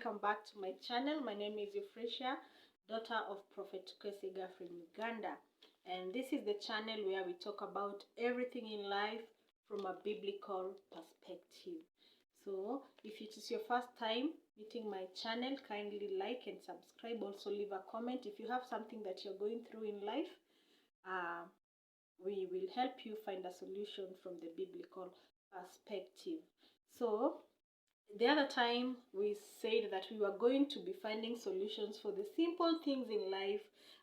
welcome back to my channel. My name is Euphrasia, daughter of Prophet Kwesiga from Uganda, and this is the channel where we talk about everything in life from a biblical perspective. So if it is your first time meeting my channel, kindly like and subscribe. Also leave a comment if you have something that you're going through in life. We will help you find a solution from the biblical perspective. So the other time we said that we were going to be finding solutions for the simple things in life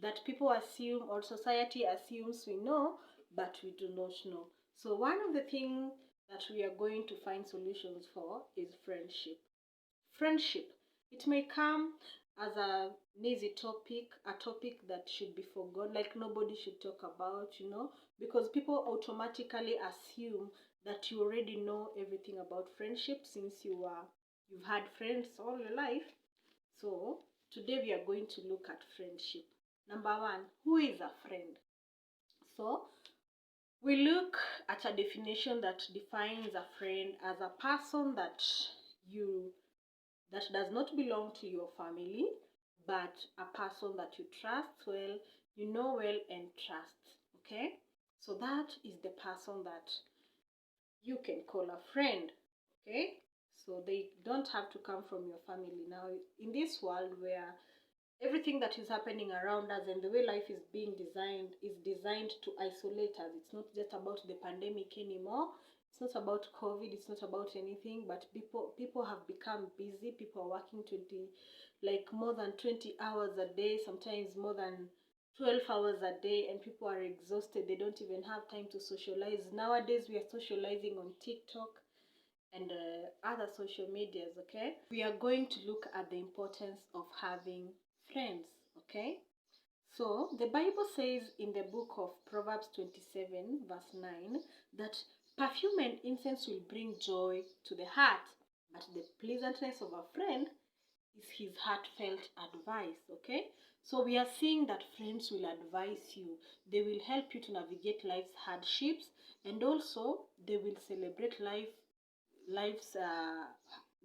that people assume or society assumes we know, but we do not know. So one of the things that we are going to find solutions for is friendship. Friendship. It may come as an easy topic, a topic that should be forgotten, like nobody should talk about, because people automatically assume that you already know everything about friendship since you've had friends all your life. So today we are going to look at friendship. Number one, who is a friend? So we look at a definition that defines a friend as a person that does not belong to your family, but a person that you trust well, you know well and trust. Okay? So that is the person that you can call a friend. Okay? So they don't have to come from your family. Now, in this world where everything that is happening around us and the way life is being designed is designed to isolate us. It's not just about the pandemic anymore. It's not about COVID. It's not about anything. But people have become busy. People are working more than 20 hours a day, sometimes more than 12 hours a day, and people are exhausted. They don't even have time to socialize. Nowadays, we are socializing on TikTok and other social medias. Okay, we are going to look at the importance of having friends. Okay, so the Bible says in the book of Proverbs 27 verse 9 that perfume and incense will bring joy to the heart, but the pleasantness of a friend is his heartfelt advice. Okay, so we are seeing that friends will advise you. They will help you to navigate life's hardships, and also they will celebrate life's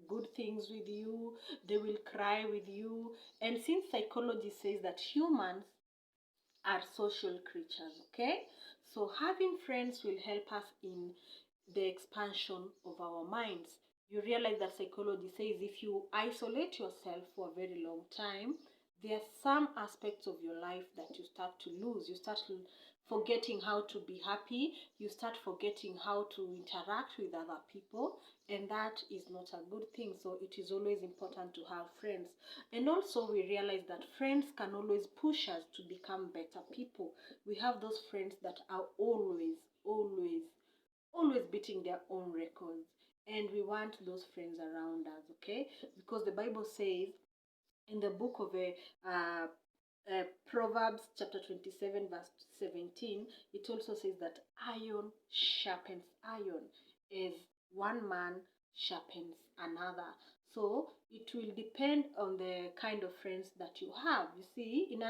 good things with you. They will cry with you. And since psychology says that humans are social creatures, okay, so having friends will help us in the expansion of our minds. You realize that psychology says if you isolate yourself for a very long time, there are some aspects of your life that you start to lose. You start forgetting how to be happy. You start forgetting how to interact with other people, and that is not a good thing. So it is always important to have friends. And also we realize that friends can always push us to become better people. We have those friends that are always beating their own records, and we want those friends around us. Okay, because the Bible says in the book of Proverbs chapter 27 verse 17, it also says that iron sharpens iron as one man sharpens another. So it will depend on the kind of friends that you have. You see, in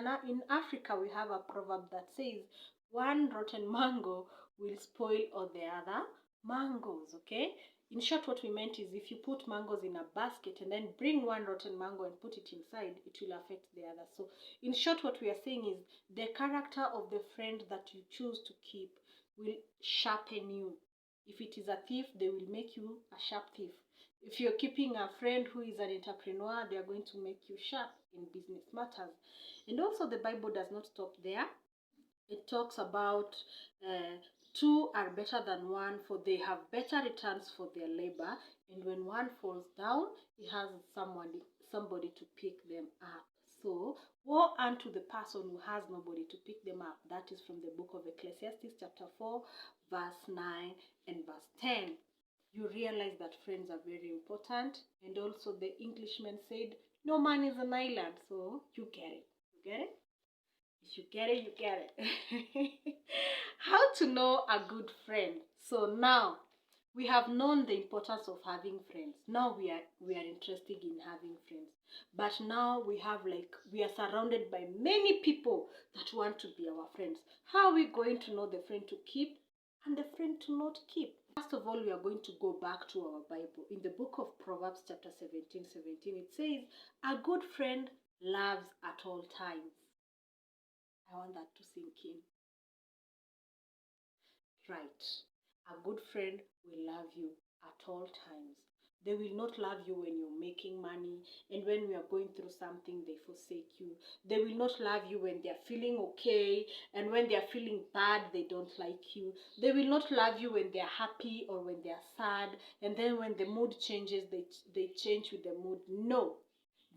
Africa we have a proverb that says one rotten mango will spoil all the other mangoes. Okay, in short, what we meant is if you put mangoes in a basket and then bring one rotten mango and put it inside, it will affect the other. So in short, what we are saying is the character of the friend that you choose to keep will sharpen you. If it is a thief, they will make you a sharp thief. If you're keeping a friend who is an entrepreneur, they are going to make you sharp in business matters. And also the Bible does not stop there. It talks about two are better than one, for they have better returns for their labor. And when one falls down, he has somebody to pick them up. So woe unto the person who has nobody to pick them up. That is from the book of Ecclesiastes chapter 4 verse 9 and verse 10. You realize that friends are very important. And also the Englishman said, no man is an island. So you get it. You get it? If you get it, you get it. How to know a good friend. So now we have known the importance of having friends. Now we are interested in having friends. But now we are surrounded by many people that want to be our friends. How are we going to know the friend to keep and the friend to not keep? First of all, we are going to go back to our Bible. In the book of Proverbs chapter 17, it says, a good friend loves at all times. I want that to sink in. Right. A good friend will love you at all times. They will not love you when you're making money, and when we are going through something, they forsake you. They will not love you when they're feeling okay, and when they're feeling bad, they don't like you. They will not love you when they're happy or when they're sad, and then when the mood changes, they change with the mood. No.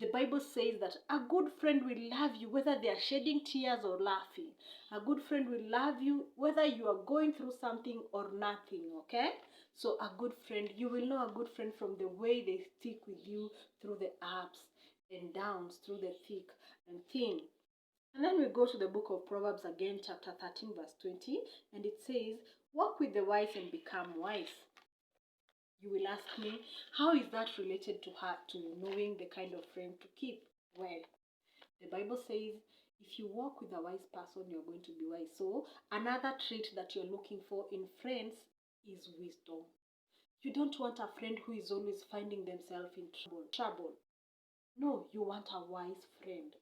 The Bible says that a good friend will love you whether they are shedding tears or laughing. A good friend will love you whether you are going through something or nothing, okay? So a good friend, you will know a good friend from the way they stick with you through the ups and downs, through the thick and thin. And then we go to the book of Proverbs again, chapter 13, verse 20, and it says, walk with the wise and become wise. You will ask me, how is that related to knowing the kind of friend to keep? Well, the Bible says, if you walk with a wise person, you're going to be wise. So, another trait that you're looking for in friends is wisdom. You don't want a friend who is always finding themselves in trouble. No, you want a wise friend.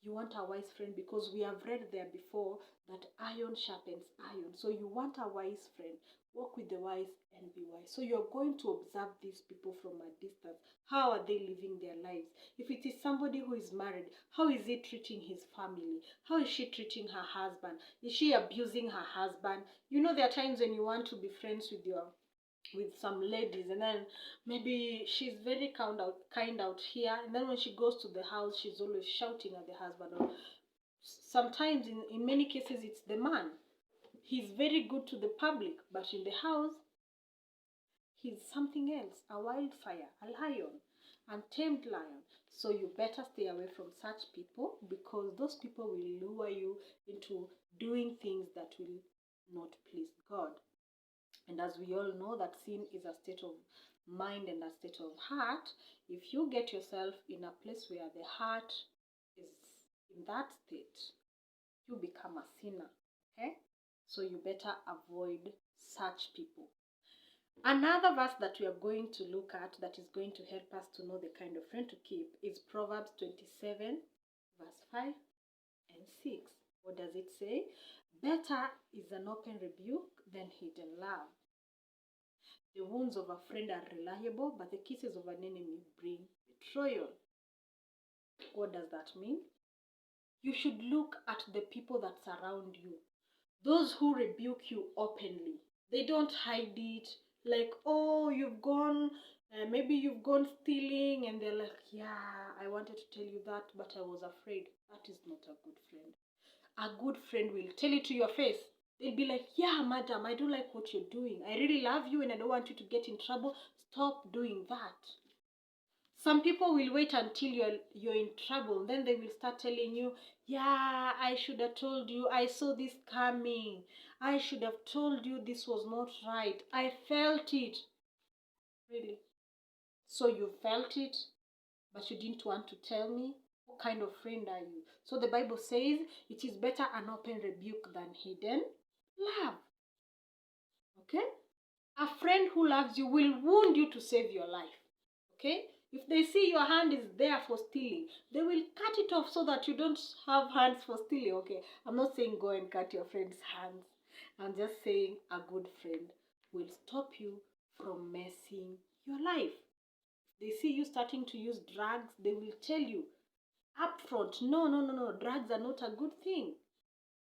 You want a wise friend because we have read there before that iron sharpens iron. So you want a wise friend. Walk with the wise and be wise. So you're going to observe these people from a distance. How are they living their lives? If it is somebody who is married, how is he treating his family? How is she treating her husband? Is she abusing her husband? You know, there are times when you want to be friends with some ladies, and then maybe she's very kind out here, and then when she goes to the house, she's always shouting at the husband. Or sometimes in many cases it's the man. He's very good to the public, but in the house he's something else, a wildfire, a lion, untamed lion. So you better stay away from such people, because those people will lure you into doing things that will not please God. And as we all know that sin is a state of mind and a state of heart, if you get yourself in a place where the heart is in that state, you become a sinner. Okay? So you better avoid such people. Another verse that we are going to look at that is going to help us to know the kind of friend to keep is Proverbs 27, verse 5 and 6. What does it say? Better is an open rebuke than hidden love. The wounds of a friend are reliable, but the kisses of an enemy bring betrayal. What does that mean? You should look at the people that surround you. Those who rebuke you openly. They don't hide it. Like, oh, maybe you've gone stealing, and they're like, yeah, I wanted to tell you that, but I was afraid. That is not a good friend. A good friend will tell it to your face. They'll be like, yeah, madam, I don't like what you're doing. I really love you and I don't want you to get in trouble. Stop doing that. Some people will wait until you're in trouble. Then they will start telling you, yeah, I should have told you. I saw this coming. I should have told you this was not right. I felt it. Really? So you felt it, but you didn't want to tell me? What kind of friend are you? So the Bible says it is better an open rebuke than hidden love. Okay? A friend who loves you will wound you to save your life. Okay? If they see your hand is there for stealing, they will cut it off so that you don't have hands for stealing. Okay? I'm not saying go and cut your friend's hands. I'm just saying a good friend will stop you from messing your life. They see you starting to use drugs, they will tell you upfront, no, drugs are not a good thing.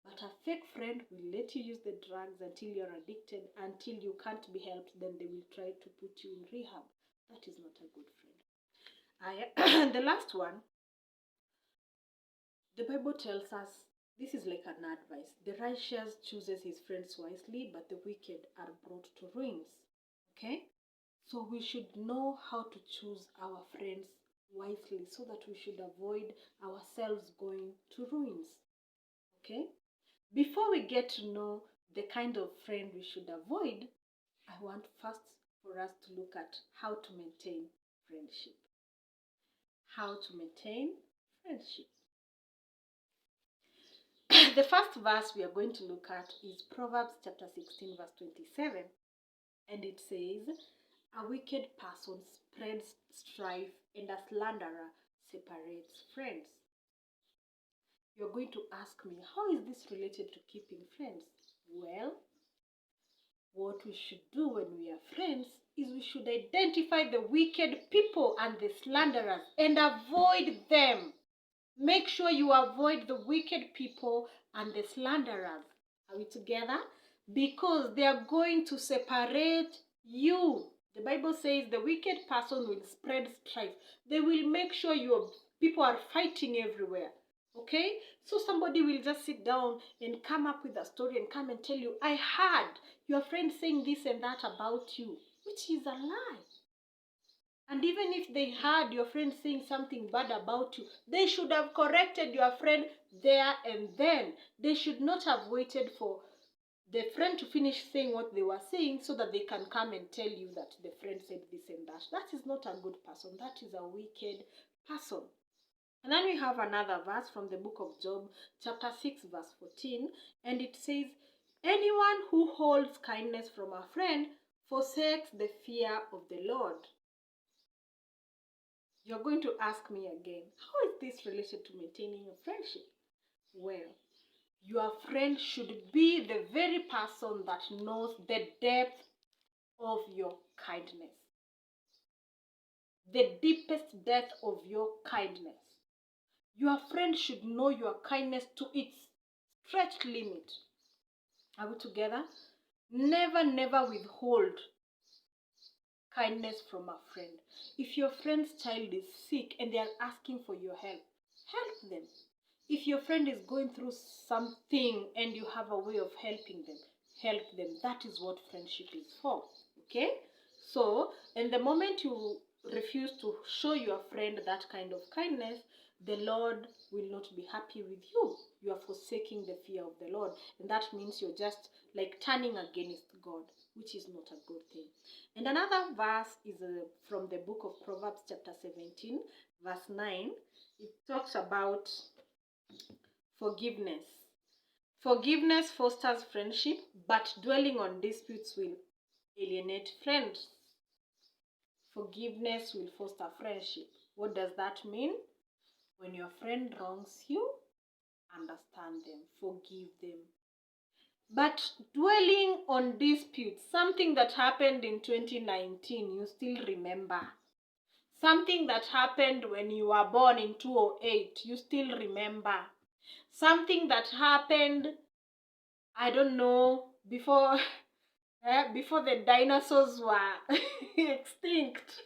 But a fake friend will let you use the drugs until you're addicted, until you can't be helped, then they will try to put you in rehab. That is not a good friend. The last one, the Bible tells us, this is like an advice. The righteous chooses his friends wisely, but the wicked are brought to ruins. Okay? So we should know how to choose our friends wisely so that we should avoid ourselves going to ruins. Okay? Before we get to know the kind of friend we should avoid, I want first for us to look at how to maintain friendship. How to maintain friendship. The first verse we are going to look at is Proverbs chapter 16, verse 27. And it says, a wicked person spreads strife, and a slanderer separates friends. You're going to ask me, how is this related to keeping friends? Well, what we should do when we are friends is we should identify the wicked people and the slanderers and avoid them. Make sure you avoid the wicked people and the slanderers. Are we together? Because they are going to separate you. The Bible says the wicked person will spread strife. They will make sure your people are fighting everywhere. Okay? So somebody will just sit down and come up with a story and come and tell you, I heard your friend saying this and that about you, which is a lie. And even if they heard your friend saying something bad about you, they should have corrected your friend there and then. They should not have waited for the friend to finish saying what they were saying so that they can come and tell you that the friend said this and that. That is not a good person. That is a wicked person. And then we have another verse from the book of Job, chapter 6, verse 14. And it says, anyone who holds kindness from a friend forsakes the fear of the Lord. You're going to ask me again, how is this related to maintaining your friendship? Well, your friend should be the very person that knows the depth of your kindness. The deepest depth of your kindness. Your friend should know your kindness to its stretched limit. Are we together? Never, never withhold kindness from a friend. If your friend's child is sick and they are asking for your help, help them. If your friend is going through something and you have a way of helping them, help them. That is what friendship is for. Okay? So, and the moment you refuse to show your friend that kind of kindness, the Lord will not be happy with you. You are forsaking the fear of the Lord. And that means you're just like turning against God, which is not a good thing. And another verse is from the book of Proverbs chapter 17, verse 9. It talks about forgiveness. Forgiveness fosters friendship, but dwelling on disputes will alienate friends. Forgiveness will foster friendship. What does that mean? When your friend wrongs you, understand them, forgive them. But dwelling on disputes, something that happened in 2019, you still remember. Something that happened when you were born in 2008, you still remember. Something that happened, I don't know, before the dinosaurs were extinct.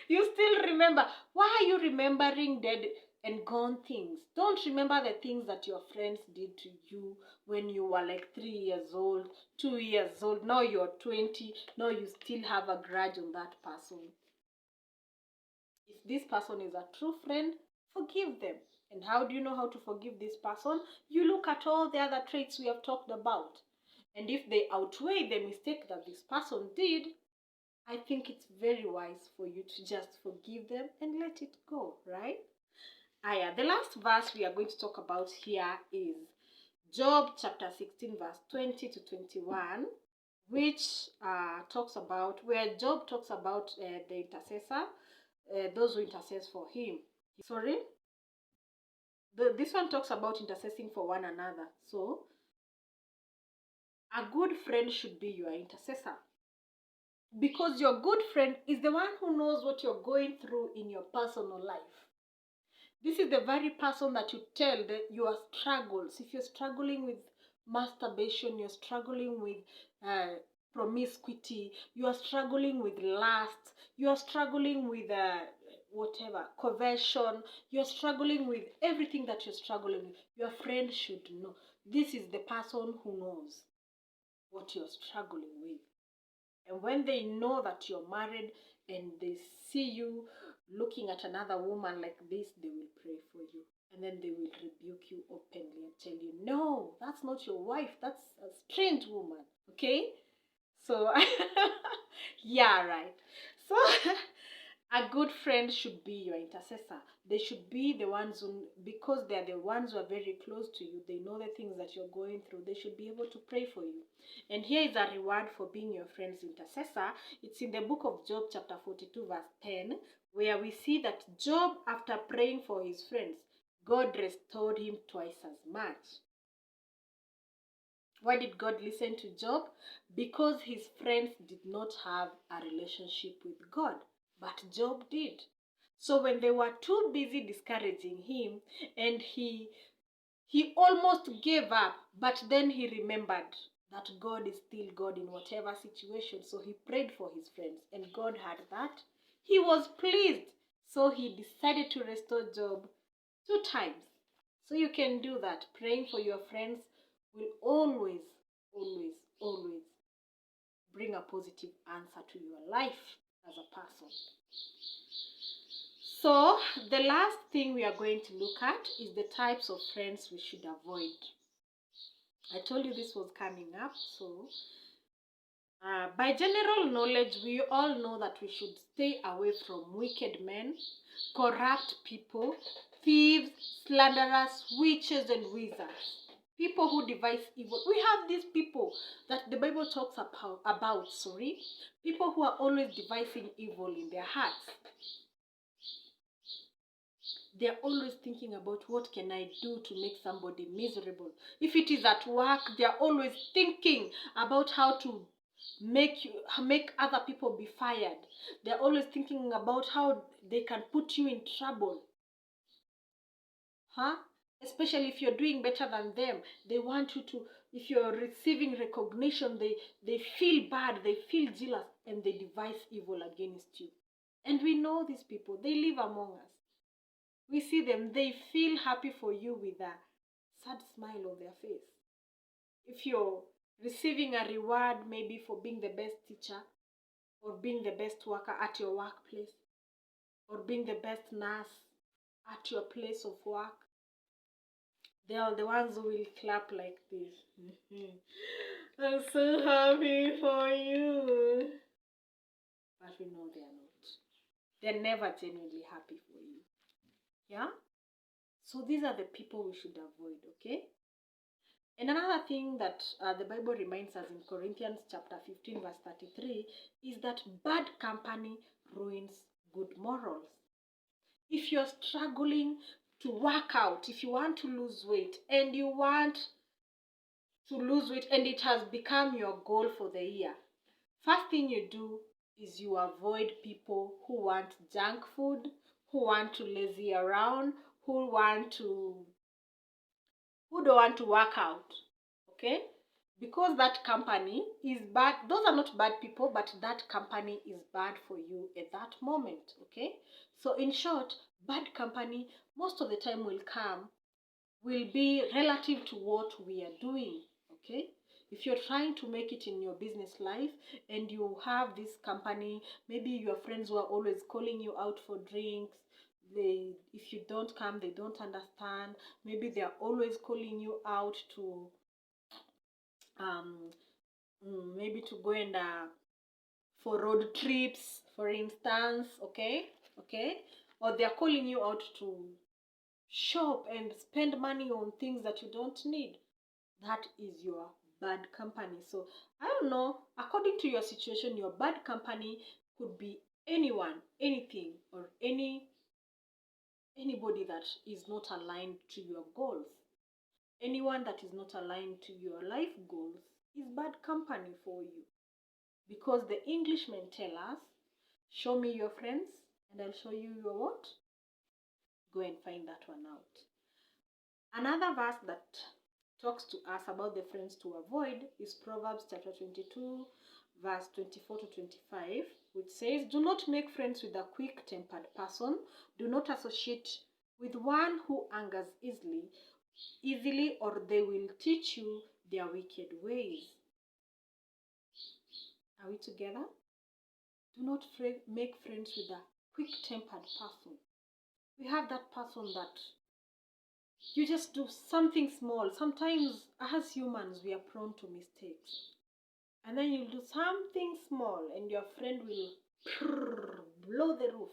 You still remember. Why are you remembering dead and gone things? Don't remember the things that your friends did to you when you were like 3 years old, 2 years old. Now you're 20. Now you still have a grudge on that person. If this person is a true friend, forgive them. And how do you know how to forgive this person? You look at all the other traits we have talked about. And if they outweigh the mistake that this person did, I think it's very wise for you to just forgive them and let it go, right? The last verse we are going to talk about here is Job chapter 16, verse 20 to 21, which talks about, where Job talks about the intercessor, those who intercess for him. Sorry? This one talks about intercessing for one another. So, a good friend should be your intercessor. Because your good friend is the one who knows what you're going through in your personal life. This is the very person that you tell your struggles. If you're struggling with masturbation, you're struggling with promiscuity, you are struggling with lust, you are struggling with conversion, you're struggling with everything that you're struggling with, your friend should know. This is the person who knows what you're struggling with. And when they know that you're married and they see you looking at another woman like this, they will pray for you. And then they will rebuke you openly and tell you, no, that's not your wife. That's a strange woman. Okay? So, yeah, right. So, A good friend should be your intercessor. They should be the ones who, because they're the ones who are very close to you, they know the things that you're going through, they should be able to pray for you. And here is a reward for being your friend's intercessor. It's in the book of Job chapter 42 verse 10, where we see that Job, after praying for his friends, God restored him twice as much. Why did God listen to Job? Because his friends did not have a relationship with God, but Job did. So when they were too busy discouraging him, and he almost gave up, but then he remembered that God is still God in whatever situation. So he prayed for his friends, and God heard that. He was pleased. So he decided to restore Job 2 times. So you can do that. Praying for your friends will always, always, always bring a positive answer to your life as a person. So the last thing we are going to look at is the types of friends we should avoid. I told you this was coming up. So by general knowledge, we all know that we should stay away from wicked men, corrupt people, thieves, slanderers, witches, and wizards. People who devise evil. We have these people that the Bible talks about, people who are always devising evil in their hearts. They're always thinking about what can I do to make somebody miserable. If it is at work, they're always thinking about how to make other people be fired. They're always thinking about how they can put you in trouble. Especially if you're doing better than them. They want you to, if you're receiving recognition, they feel bad, they feel jealous, and they devise evil against you. And we know these people, they live among us. We see them, they feel happy for you with a sad smile on their face. If you're receiving a reward, maybe for being the best teacher, or being the best worker at your workplace, or being the best nurse at your place of work, they are the ones who will clap like this. I'm so happy for you. But we know they are not. They're never genuinely happy for you. Yeah? So these are the people we should avoid, okay? And another thing that the Bible reminds us in Corinthians chapter 15 verse 33 is that bad company ruins good morals. If you're struggling to work out, if you want to lose weight, and you want to lose weight and it has become your goal for the year, first thing you do is you avoid people who want junk food, who want to lazy around, who don't want to work out, okay? Because that company is bad. Those are not bad people, but that company is bad for you at that moment, okay? So in short, bad company most of the time will be relative to what we are doing, okay? If you're trying to make it in your business life and you have this company, maybe your friends who are always calling you out for drinks, if you don't come, they don't understand. Maybe they're always calling you out to maybe to go and for road trips, for instance, okay, or they're calling you out to shop and spend money on things that you don't need. That is your bad company. So I don't know, according to your situation, your bad company could be anyone, anything, or anybody that is not aligned to your goals. Anyone that is not aligned to your life goals is bad company for you. Because the Englishmen tell us, show me your friends and I'll show you your what? Go and find that one out. Another verse that talks to us about the friends to avoid is Proverbs chapter 22 verse 24 to 25, which says, do not make friends with a quick-tempered person. Do not associate with one who angers easily, or they will teach you their wicked ways. Are we together? Do not make friends with a quick-tempered person. We have that person that you just do something small. Sometimes as humans, we are prone to mistakes. And then you'll do something small and your friend will blow the roof.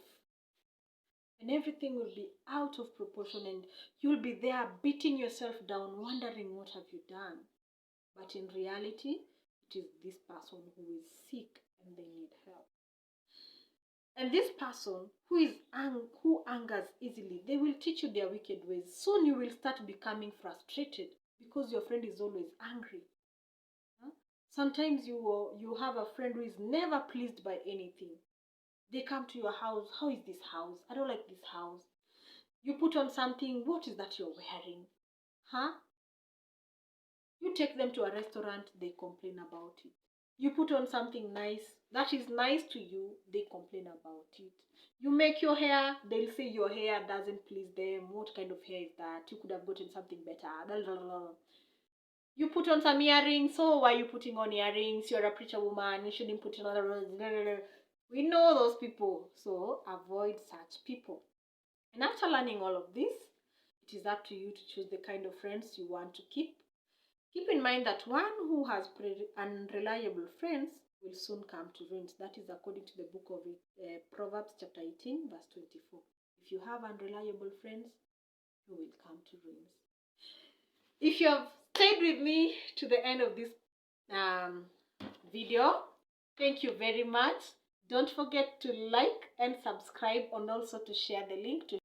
And everything will be out of proportion, and you'll be there beating yourself down, wondering what have you done. But in reality, it is this person who is sick and they need help. And this person who angers easily, they will teach you their wicked ways. Soon you will start becoming frustrated because your friend is always angry. Sometimes you have a friend who is never pleased by anything. They come to your house. How is this house? I don't like this house. You put on something. What is that you're wearing? You take them to a restaurant. They complain about it. You put on something nice. That is nice to you. They complain about it. You make your hair. They'll say your hair doesn't please them. What kind of hair is that? You could have gotten something better. You put on some earrings. So why are you putting on earrings? You're a preacher woman. You shouldn't put on other. We know those people. So avoid such people. And after learning all of this, it is up to you to choose the kind of friends you want to keep. Keep in mind that one who has unreliable friends will soon come to ruins. That is according to the book of Proverbs chapter 18 verse 24. If you have unreliable friends, you will come to ruins. If you have stayed with me to the end of this video, thank you very much. Don't forget to like and subscribe, and also to share the link to